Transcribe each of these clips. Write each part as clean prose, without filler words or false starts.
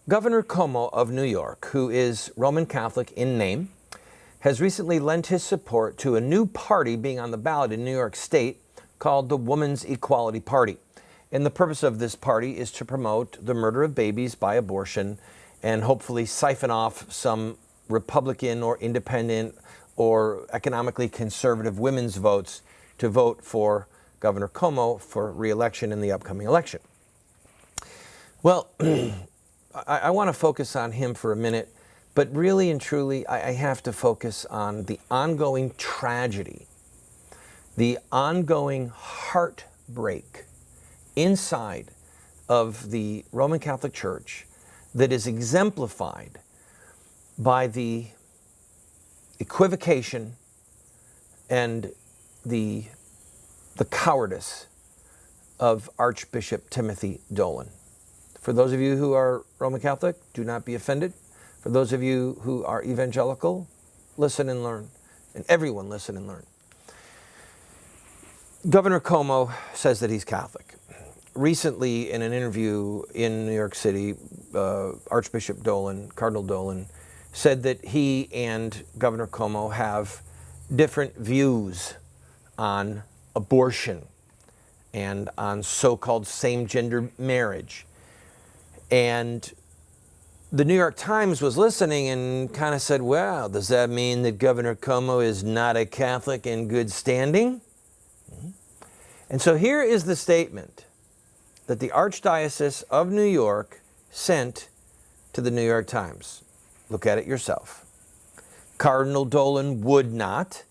Governor Cuomo of New York, who is Roman Catholic in name, has recently lent his support to a new party being on the ballot in New York State called the Women's Equality Party. And the purpose of this party is to promote the murder of babies by abortion and hopefully siphon off some Republican or independent or economically conservative women's votes to vote for Governor Cuomo for re-election in the upcoming election. Well, I want to focus on him for a minute, but really and truly, I have to focus on the ongoing tragedy, the ongoing heartbreak inside of the Roman Catholic Church that is exemplified by the equivocation and the cowardice of Archbishop Timothy Dolan. For those of you who are Roman Catholic, do not be offended. For those of you who are evangelical, listen and learn. And everyone listen and learn. Governor Cuomo says that he's Catholic. Recently, in an interview in New York City, Archbishop Dolan, Cardinal Dolan, said that he and Governor Cuomo have different views on abortion and on so-called same-gender marriage. And the New York Times was listening and kind of said, well, does that mean that Governor Cuomo is not a Catholic in good standing? And so here is the statement that the Archdiocese of New York sent to the New York Times. Look at it yourself. Cardinal Dolan would not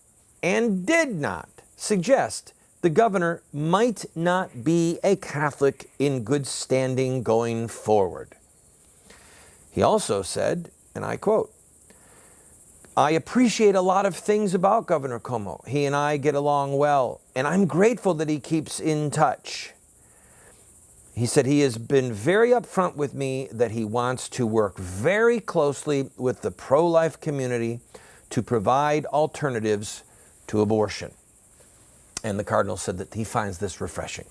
and did not suggest the governor might not be a Catholic in good standing going forward. He also said, and I quote, I appreciate a lot of things about Governor Cuomo. He and I get along well, and I'm grateful that he keeps in touch. He said he has been very upfront with me that he wants to work very closely with the pro-life community to provide alternatives to abortion. And the Cardinal said that he finds this refreshing.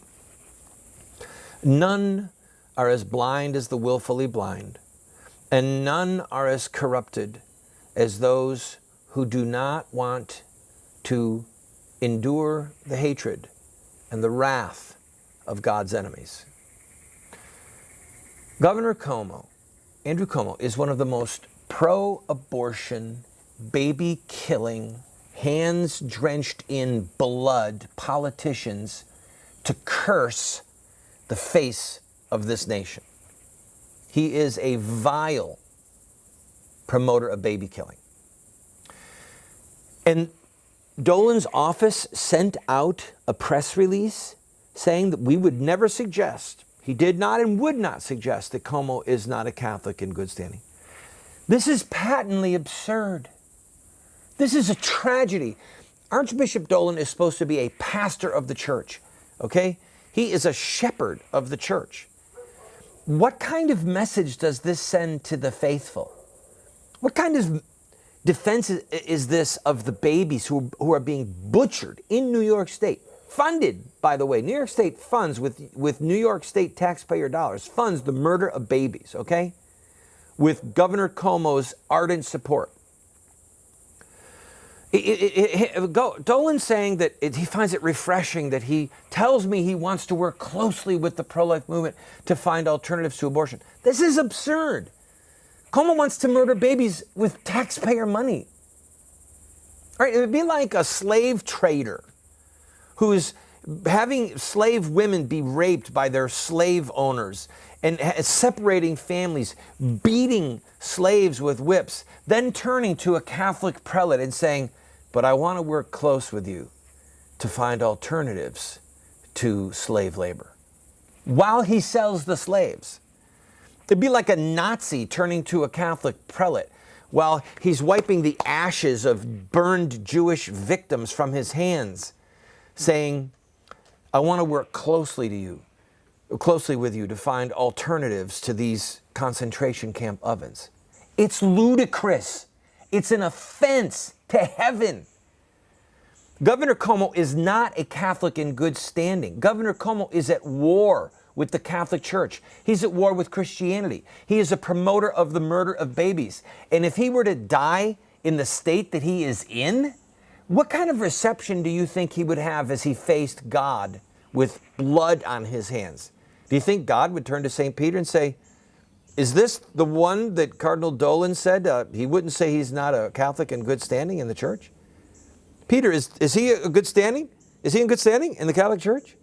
None are as blind as the willfully blind, and none are as corrupted as those who do not want to endure the hatred and the wrath of God's enemies. Governor Cuomo, Andrew Cuomo, is one of the most pro-abortion, baby-killing, hands drenched in blood politicians to curse the face of this nation. He is a vile promoter of baby killing. And Dolan's office sent out a press release saying that we would never suggest, he did not and would not suggest that Cuomo is not a Catholic in good standing. This is patently absurd. This is a tragedy. Archbishop Dolan is supposed to be a pastor of the church, okay? He is a shepherd of the church. What kind of message does this send to the faithful? What kind of defense is this of the babies who are being butchered in New York State? Funded, by the way, New York State funds with New York State taxpayer dollars, funds the murder of babies, okay? With Governor Cuomo's ardent support. Dolan's saying that he finds it refreshing that he tells me he wants to work closely with the pro-life movement to find alternatives to abortion. This is absurd. Cuomo wants to murder babies with taxpayer money. All right, it would be like a slave trader who's having slave women be raped by their slave owners and separating families, beating slaves with whips, then turning to a Catholic prelate and saying, but I want to work close with you to find alternatives to slave labor, while he sells the slaves. It'd be like a Nazi turning to a Catholic prelate while he's wiping the ashes of burned Jewish victims from his hands, saying, I want to work closely with you to find alternatives to these concentration camp ovens. It's ludicrous. It's an offense to heaven. Governor Cuomo is not a Catholic in good standing. Governor Cuomo is at war with the Catholic Church. He's at war with Christianity. He is a promoter of the murder of babies. And if he were to die in the state that he is in, what kind of reception do you think he would have as he faced God with blood on his hands? Do you think God would turn to St. Peter and say, is this the one that Cardinal Dolan said he wouldn't say he's not a Catholic in good standing in the church? Peter, is he a good standing? Is he in good standing in the Catholic Church?